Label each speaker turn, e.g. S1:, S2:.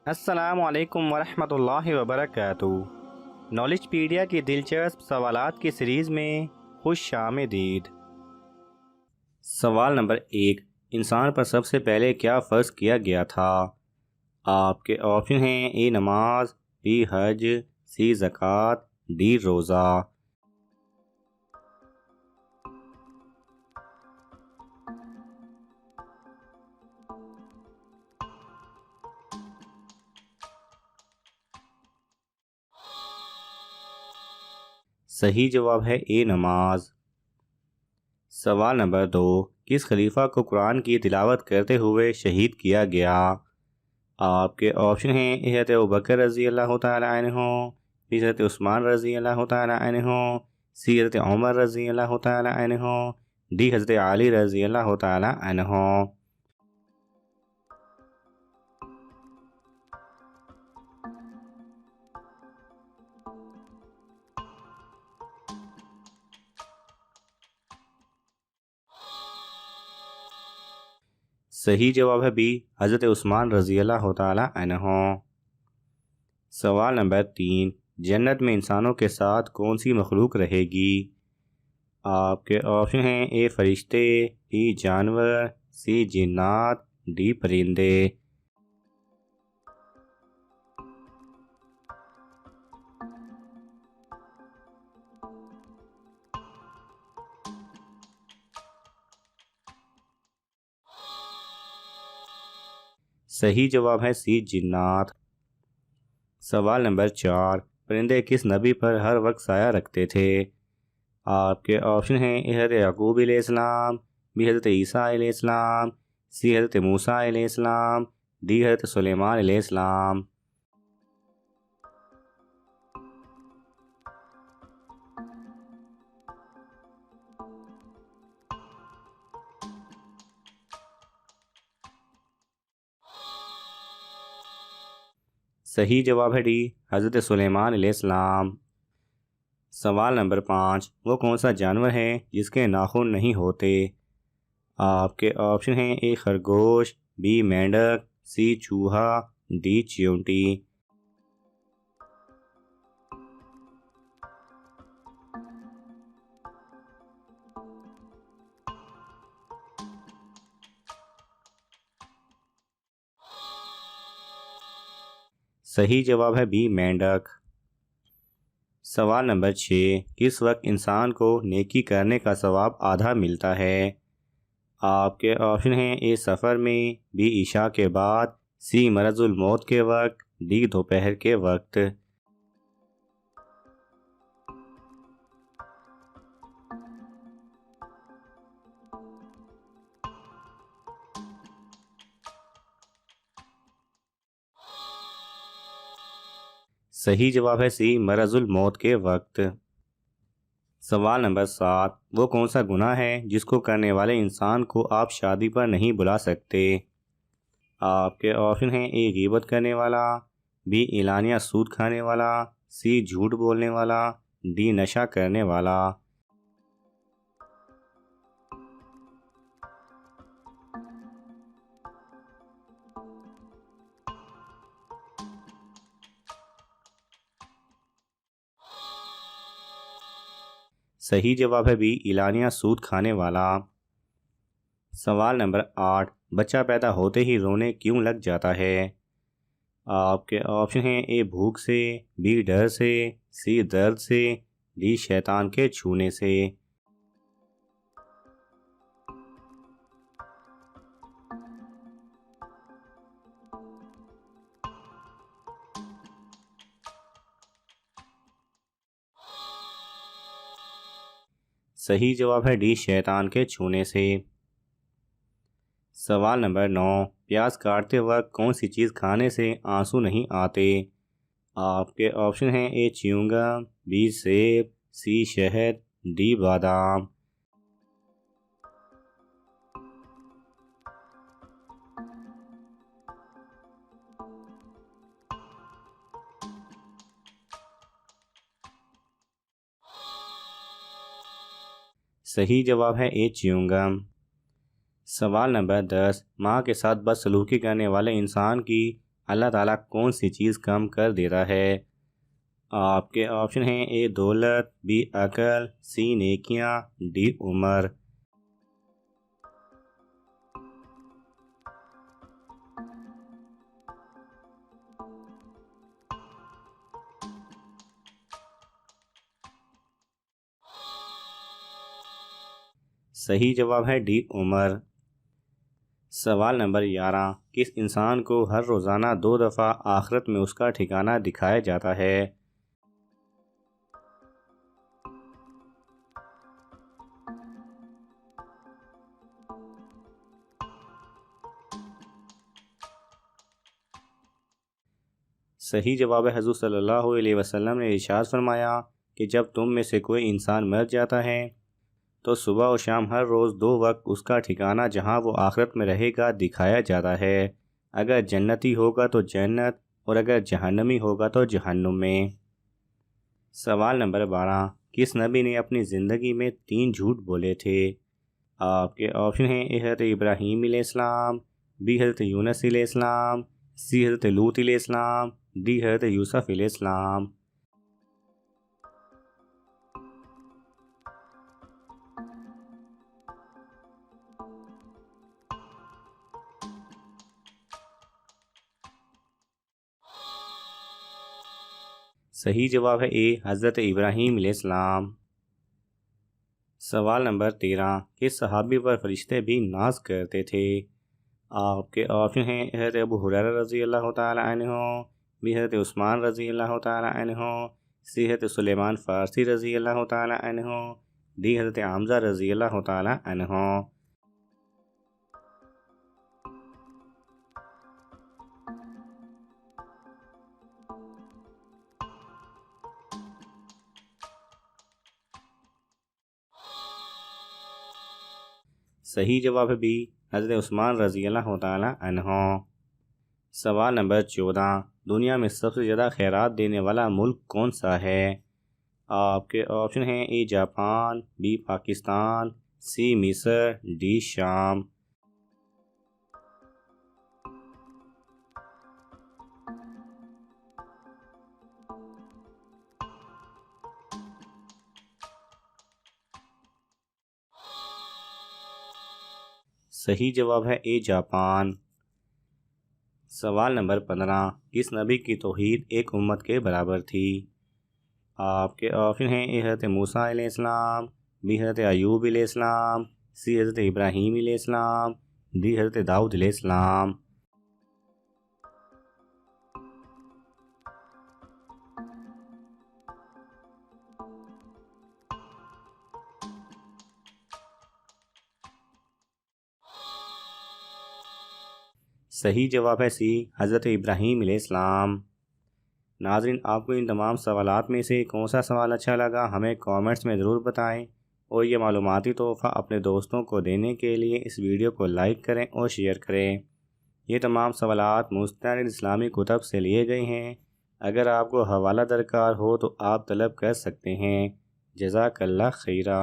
S1: अस्सलामु अलैकुम वरहमतुल्लाहि वबरकातुहू। नॉलेजपीडिया की दिलचस्प सवालात की सीरीज़ में खुश आमदीद। सवाल नंबर 1, इंसान पर सबसे पहले क्या फ़र्ज़ किया गया था? आपके ऑप्शन हैं ए नमाज, बी हज, सी ज़कात, डी रोज़ा। सही जवाब है ए नमाज। सवाल नंबर 2, किस खलीफा को कुरान की तिलावत करते हुए शहीद किया गया? आपके ऑप्शन हैं हज़रत अबू बकर रज़ी अल्लाह तआला अन्हु, बी हज़रत उस्मान रज़ी अल्लाह तआला अन्हु, सी हज़रत उमर रज़ी अल्लाह तआला अन्हु, डी हज़रत अली रज़ी अल्लाह तआला अन्हु। सही जवाब है बी हज़रत उस्मान रज़ी अल्लाह तआला अन्हु। सवाल नंबर 3, जन्नत में इंसानों के साथ कौन सी मखलूक रहेगी? आपके ऑप्शन हैं ए फरिश्ते, बी जानवर, सी जिन्नात, डी परिंदे। सही जवाब है सी जिन्नात। सवाल नंबर 4, परिंदे किस नबी पर हर वक्त साया रखते थे? आपके ऑप्शन हैं हज़रत याकूब अलैहिस्सलाम, बी हज़रत ईसा अलैहिस्सलाम, सी हज़रत मूसा अलैहिस्सलाम, डी हज़रत सुलेमान अलैहिस्सलाम। सही जवाब है डी हज़रत सुलेमान अलैहिस्सलाम। सवाल नंबर 5, वो कौन सा जानवर है जिसके नाखून नहीं होते? आपके ऑप्शन हैं ए खरगोश, बी मेंढक, सी चूहा, डी चींटी। सही जवाब है बी मेंढक। सवाल नंबर 6, किस वक्त इंसान को नेकी करने का सवाब आधा मिलता है? आपके ऑप्शन हैं ए सफ़र में, बी इशा के बाद, सी मरजुल मौत के वक्त, डी दोपहर के वक्त। सही जवाब है सी मरजुल मौत के वक्त। सवाल नंबर 7, वो कौन सा गुनाह है जिसको करने वाले इंसान को आप शादी पर नहीं बुला सकते? आपके ऑप्शन हैं ए गीबत करने वाला, बी एलानिया सूद खाने वाला, सी झूठ बोलने वाला, डी नशा करने वाला। सही जवाब है बी एलानिया सूद खाने वाला। सवाल नंबर 8, बच्चा पैदा होते ही रोने क्यों लग जाता है? आपके ऑप्शन हैं ए भूख से, बी डर से, सी दर्द से, डी शैतान के छूने से। सही जवाब है डी शैतान के छूने से। सवाल नंबर 9, प्याज काटते वक्त कौन सी चीज़ खाने से आंसू नहीं आते? आपके ऑप्शन हैं ए च्युइंगम, बी सेब, सी शहद, डी बादाम। सही जवाब है ए च्युइंगम। सवाल नंबर 10, माँ के साथ बदसलूकी करने वाले इंसान की अल्लाह ताला कौन सी चीज़ कम कर देता है? आपके ऑप्शन हैं ए दौलत, बी अकल, सी नेकियां, डी उम्र। सही जवाब है डी उम्र। सवाल नंबर 11, किस इंसान को हर रोज़ाना 2 दफ़ा आखिरत में उसका ठिकाना दिखाया जाता है? सही जवाब है हज़रत सल्लल्लाहु अलैहि वसल्लम ने इरशाद फरमाया कि जब तुम में से कोई इंसान मर जाता है तो सुबह और शाम हर रोज़ 2 वक्त उसका ठिकाना जहां वो आखिरत में रहेगा दिखाया जाता है। अगर जन्नती होगा तो जन्नत और अगर जहन्नमी होगा तो जहन्नुम में। सवाल नंबर 12, किस नबी ने अपनी ज़िंदगी में 3 झूठ बोले थे? आपके ऑप्शन हैं ए हज़रत इब्राहीम अलैहिस्सलाम, बी हज़रत यूनुस अलैहिस्सलाम, सी हज़रत लूत अलैहिस्सलाम, डी हज़रत यूसुफ अलैहिस्सलाम। सही जवाब है ए हज़रत इब्राहीम अलैहिस्सलाम। सवाल नंबर 13, किस सहाबी पर फरिश्ते भी नाज करते थे? आपके ऑप्शन हैं हज़रत अबू हुरैरा रज़ी अल्लाह तआला अन्हु, बी हज़रत उस्मान रज़ी अल्लाह तआला अन्हु, सी हज़रत सुलेमान फ़ारसी रज़ी अल्लाह तआला अन्हु, डी हज़रत हमज़ा रज़ी अल्लाह तआला अन्हु। सही जवाब है बी हज़रत उस्मान रज़ी अल्लाह तआला अन्हु। सवाल नंबर 14, दुनिया में सबसे ज़्यादा खैरात देने वाला मुल्क कौन सा है? आपके ऑप्शन हैं ए जापान, बी पाकिस्तान, सी मिस्र, डी शाम। सही जवाब है ए जापान। सवाल नंबर 15, किस नबी की तौहीद एक उम्मत के बराबर थी? आपके ऑप्शन हैं ए हज़रत मूसा अलैहिस्सलाम, बी हज़रत अय्यूब अलैहिस्सलाम, सी हज़रत इब्राहीम अलैहिस्सलाम, डी हज़रत दाऊद अलैहिस्सलाम। सही जवाब है सी हज़रत इब्राहीम अलैहिस्सलाम। नाज़रीन, आपको इन तमाम सवालात में से कौन सा सवाल अच्छा लगा हमें कमेंट्स में ज़रूर बताएं और ये मालूमाती तोहफ़ा अपने दोस्तों को देने के लिए इस वीडियो को लाइक करें और शेयर करें। ये तमाम सवालात मुस्तनिद इस्लामी कुतब से लिए गए हैं। अगर आपको हवाला दरकार हो तो आप तलब कर सकते हैं। जज़ाकल्लाह खैरा।